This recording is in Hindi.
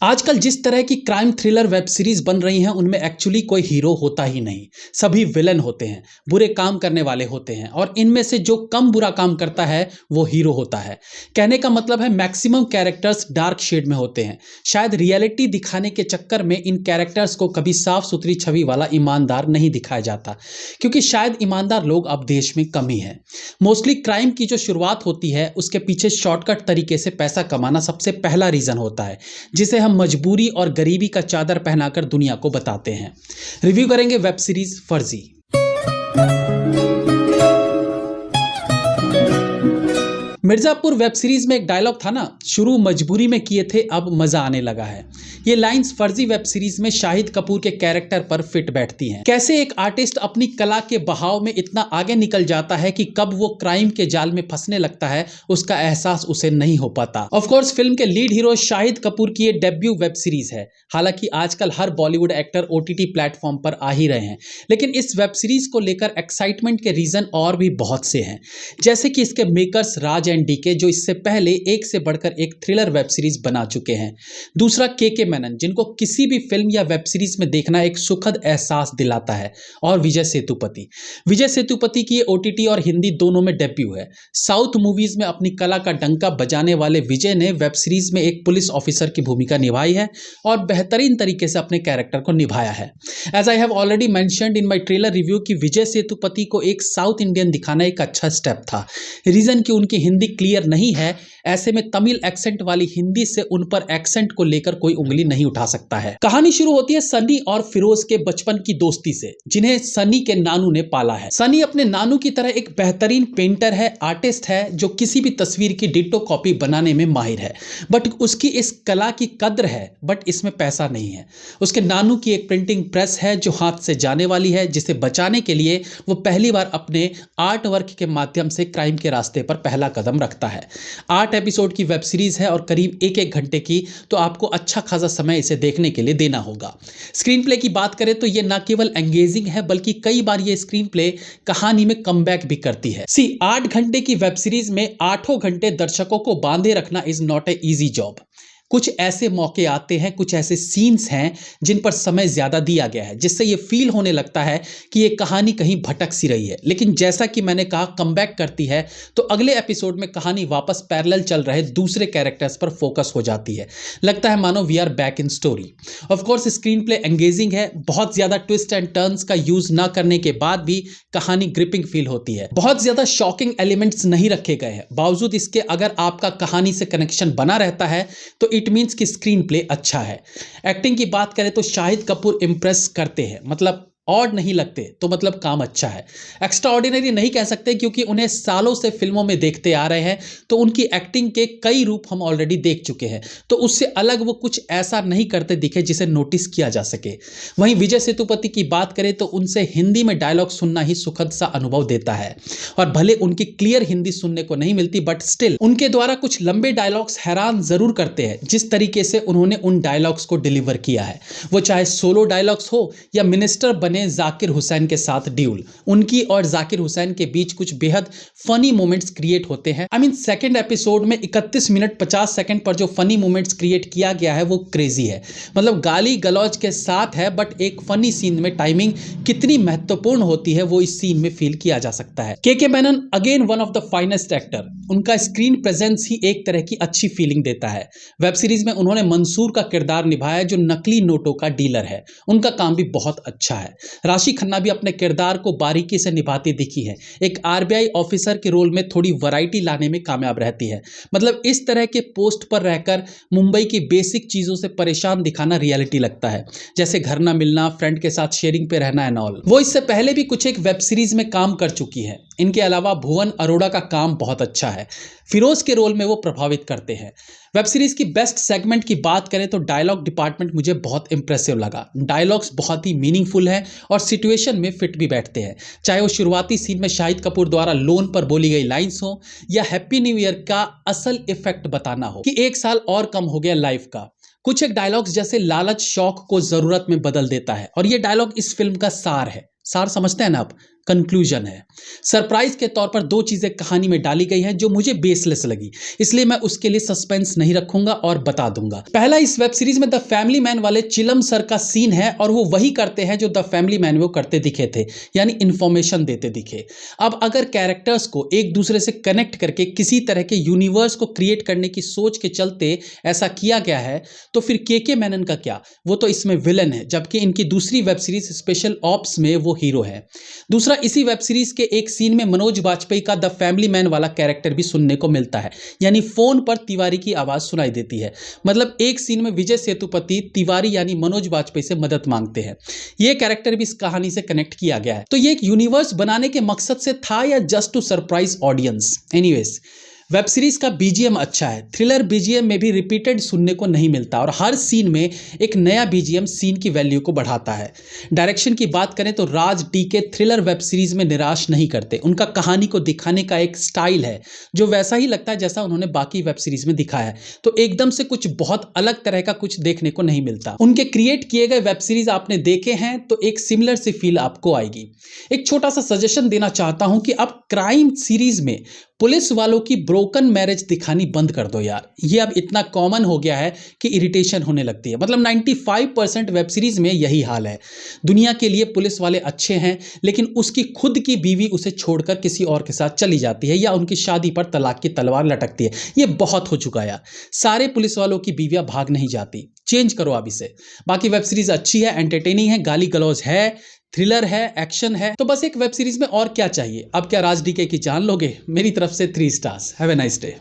आजकल जिस तरह की क्राइम थ्रिलर वेब सीरीज बन रही हैं उनमें एक्चुअली कोई हीरो होता ही नहीं। सभी विलन होते हैं, बुरे काम करने वाले होते हैं और इनमें से जो कम बुरा काम करता है वो हीरो होता है। कहने का मतलब है मैक्सिमम कैरेक्टर्स डार्क शेड में होते हैं। शायद रियलिटी दिखाने के चक्कर में इन कैरेक्टर्स को कभी साफ सुथरी छवि वाला ईमानदार नहीं दिखाया जाता, क्योंकि शायद ईमानदार लोग अब देश में कम ही हैं। मोस्टली क्राइम की जो शुरुआत होती है उसके पीछे शॉर्टकट तरीके से पैसा कमाना सबसे पहला रीजन होता है, जिसे हम मजबूरी और गरीबी का चादर पहनाकर दुनिया को बताते हैं। रिव्यू करेंगे वेब सीरीज फर्जी। मिर्जापुर वेब सीरीज में एक डायलॉग था ना, शुरू मजबूरी में किए थे अब मजा आने लगा है। ये लाइंस फर्जी वेब सीरीज में शाहिद कपूर के कैरेक्टर पर फिट बैठती हैं। कैसे एक आर्टिस्ट अपनी कला के बहाव में इतना आगे निकल जाता है कि कब वो क्राइम के जाल में फंसने लगता है उसका एहसास उसे नहीं हो पाता। ऑफ कोर्स फिल्म के लीड हीरो शाहिद कपूर की ये डेब्यू वेब सीरीज है। हालांकि आजकल हर बॉलीवुड एक्टर OTT प्लेटफॉर्म पर आ ही रहे हैं, लेकिन इस वेब सीरीज को लेकर एक्साइटमेंट के रीजन और भी बहुत से हैं। जैसे कि इसके मेकर्स राज एंड DK, जो इससे पहले एक से बढ़कर एक थ्रिलर वेब सीरीज बना चुके हैं। दूसरा KK मेनन, जिनको किसी भी फिल्म या वेब सीरीज में देखना एक सुखद एहसास दिलाता है। और विजय सेतुपति की OTT और हिंदी दोनों में डेब्यू है। साउथ मूवीज में अपनी कला का डंका बजाने वाले विजय ने वेब सीरीज में एक पुलिस ऑफिसर की भूमिका निभाई है और बेहतरीन तरीके से अपने कैरेक्टर को निभाया है। As I have already mentioned in my trailer review कि विजय सेतुपति को एक साउथ इंडियन दिखाना एक अच्छा स्टेप था। रीजन कि उनकी हिंदी क्लियर नहीं है, ऐसे में तमिल एक्सेंट वाली हिंदी से उन पर एक्सेंट को लेकर कोई उंगली नहीं उठा सकता है। कहानी शुरू होती है सनी और फिरोज के बचपन की दोस्ती से, जिन्हें सनी के नानू ने पाला है। सनी अपने नानू की तरह एक बेहतरीन पेंटर है, आर्टिस्ट है, जो किसी भी तस्वीर की डिट्टो कॉपी बनाने में माहिर है। बट उसकी इस कला की कद्र है, बट इसमें पैसा नहीं है। उसके नानू की एक प्रिंटिंग प्रेस है जो हाथ से जाने वाली है, जिसे बचाने के लिए वो पहली बार अपने आर्ट वर्क के माध्यम से क्राइम के रास्ते पर पहला कदम रखता है। 8 एपिसोड की वेब सीरीज है और करीब 1-1 घंटे की, तो आपको अच्छा खासा समय इसे देखने के लिए देना होगा। स्क्रीन प्ले की बात करें तो ये न केवल एंगेजिंग है, बल्कि कई बार ये स्क्रीन प्ले कहानी में कमबैक भी करती है। 8 घंटे की वेब सीरीज में 8 घंटे दर्शकों को बांधे रखना is not a easy job. कुछ ऐसे मौके आते हैं, कुछ ऐसे सीन्स हैं जिन पर समय ज्यादा दिया गया है, जिससे ये फील होने लगता है कि ये कहानी कहीं भटक सी रही है। लेकिन जैसा कि मैंने कहा, कमबैक करती है, तो अगले एपिसोड में कहानी वापस पैरेलल चल रहे दूसरे कैरेक्टर्स पर फोकस हो जाती है। लगता है मानो we are back in story. Of course screen play engaging है, बहुत ज्यादा ट्विस्ट एंड टर्न्स का यूज ना करने के बाद भी कहानी ग्रिपिंग फील होती है। बहुत ज्यादा शॉकिंग एलिमेंट्स नहीं रखे गए हैं, बावजूद इसके अगर आपका कहानी से कनेक्शन बना रहता है तो इट मींस कि स्क्रीन प्ले अच्छा है। एक्टिंग की बात करें तो शाहिद कपूर इंप्रेस करते हैं, मतलब ऑड नहीं लगते, तो मतलब काम अच्छा है। एक्स्ट्रा ऑर्डिनरी नहीं कह सकते, क्योंकि उन्हें सालों से फिल्मों में देखते आ रहे हैं, तो उनकी एक्टिंग के कई रूप हम ऑलरेडी देख चुके हैं, तो उससे अलग वो कुछ ऐसा नहीं करते दिखे जिसे नोटिस किया जा सके। वहीं विजय सेतुपति की बात करें तो उनसे हिंदी में डायलॉग सुनना ही सुखद सा अनुभव देता है। और भले उनकी क्लियर हिंदी सुनने को नहीं मिलती, बट स्टिल उनके द्वारा कुछ लंबे डायलॉग्स हैरान जरूर करते हैं, जिस तरीके से उन्होंने उन डायलॉग्स को डिलीवर किया है। वो चाहे सोलो डायलॉग्स हो या मिनिस्टर बने जाकिर हुसैन के साथ ड्यूल, उनकी और जाकिर हुसैन के बीच कुछ बेहद फनी मोमेंट्स क्रिएट होते हैं। सेकंड एपिसोड में 31 मिनट 50 सेकंड पर जो फनी मोमेंट्स क्रिएट किया गया है वो क्रेजी है। मतलब गाली गलौज के साथ है, बट एक फनी सीन में टाइमिंग कितनी महत्वपूर्ण होती है वो इस सीन में फील किया जा सकता है। KK Menon again one of the finest actor. उनका स्क्रीन प्रेजेंस ही एक तरह की अच्छी फीलिंग देता है। वेब सीरीज में उन्होंने मंसूर का किरदार निभाया, जो नकली नोटों का डीलर है। उनका काम भी बहुत अच्छा है। राशि खन्ना भी अपने किरदार को बारीकी से निभाती दिखी है। एक RBI ऑफिसर के रोल में थोड़ी वैरायटी लाने में कामयाब रहती है। मतलब इस तरह के पोस्ट पर रहकर मुंबई की बेसिक चीजों से परेशान दिखाना रियलिटी लगता है, जैसे घर ना मिलना, फ्रेंड के साथ शेयरिंग पे रहना एंड ऑल। वो इससे पहले भी कुछ एक वेब सीरीज में काम कर चुकी है। इनके अलावा भुवन अरोड़ा का काम बहुत अच्छा है। फिरोज के रोल में वो प्रभावित करते हैं। वेब सीरीज की बेस्ट सेगमेंट की बात करें तो डायलॉग डिपार्टमेंट मुझे बहुत इंप्रेसिव लगा। डायलॉग्स बहुत ही मीनिंगफुल है और सिचुएशन में फिट भी बैठते हैं, चाहे वो शुरुआती सीन में शाहिद कपूर द्वारा लोन पर बोली गई लाइंस हो या हैप्पी न्यू ईयर का असल इफेक्ट बताना हो कि 1 साल और कम हो गया लाइफ का। कुछ एक डायलॉग्स जैसे लालच शौक को जरूरत में बदल देता है, और ये डायलॉग इस फिल्म का सार है। सार समझते हैं ना आप? कंक्लूजन है। सरप्राइज के तौर पर दो चीजें कहानी में डाली गई हैं जो मुझे बेसलेस लगी, इसलिए मैं उसके लिए सस्पेंस नहीं रखूंगा और बता दूंगा। पहला, इस वेब सीरीज में द फैमिली मैन वाले चिलम सर का सीन है और वो वही करते हैं जो द फैमिली मैन वो करते दिखे थे, यानी इंफॉर्मेशन देते दिखे। अब अगर कैरेक्टर्स को एक दूसरे से कनेक्ट करके किसी तरह के यूनिवर्स को क्रिएट करने की सोच के चलते ऐसा किया गया है, तो फिर के मेनन का क्या? वो तो इसमें विलन है, जबकि इनकी दूसरी वेब सीरीज स्पेशल ऑप्स में वो हीरो है। दूसरा, इसी वेब सीरीज के एक सीन में मनोज वाजपेयी का द फैमिली मैन वाला कैरेक्टर भी सुनने को मिलता है, यानी फोन पर तिवारी की आवाज सुनाई देती है। मतलब एक सीन में विजय सेतुपति तिवारी यानी मनोज वाजपेयी से मदद मांगते हैं। यह कैरेक्टर भी इस कहानी से कनेक्ट किया गया है। तो ये एक यूनिवर्स बनाने के मकसद से था या just to surprise audience? Anyways, web series का बीजीएम अच्छा है। थ्रिलर बीजीएम में भी रिपीटेड सुनने को नहीं मिलता और हर सीन में एक नया बीजीएम सीन की वैल्यू को बढ़ाता है। डायरेक्शन की बात करें तो राज टीके थ्रिलर वेब सीरीज में निराश नहीं करते। उनका कहानी को दिखाने का एक स्टाइल है जो वैसा ही लगता है जैसा उन्होंने बाकी वेब सीरीज में दिखाया है। तो एकदम से कुछ बहुत अलग तरह का कुछ देखने को नहीं मिलता। उनके क्रिएट किए गए वेब सीरीज आपने देखे हैं तो एक सिमिलर सी फील आपको आएगी। एक छोटा सा सजेशन देना चाहता हूं कि अब क्राइम सीरीज में पुलिस वालों की ब्रोकन मैरिज दिखानी बंद कर दो यार। ये अब इतना कॉमन हो गया है कि इरिटेशन होने लगती है। मतलब 95% वेब सीरीज में यही हाल है। दुनिया के लिए पुलिस वाले अच्छे हैं, लेकिन उसकी खुद की बीवी उसे छोड़कर किसी और के साथ चली जाती है या उनकी शादी पर तलाक की तलवार लटकती है। ये बहुत हो चुका है यार। सारे पुलिस वालों की बीवियां भाग नहीं जाती। चेंज करो आप इसे। बाकी वेब सीरीज अच्छी है, एंटरटेनिंग है, गाली गलौज है, थ्रिलर है, एक्शन है, तो बस एक वेब सीरीज में और क्या चाहिए? अब क्या राज डीके की जान लोगे? मेरी तरफ से 3 stars. Have a nice day.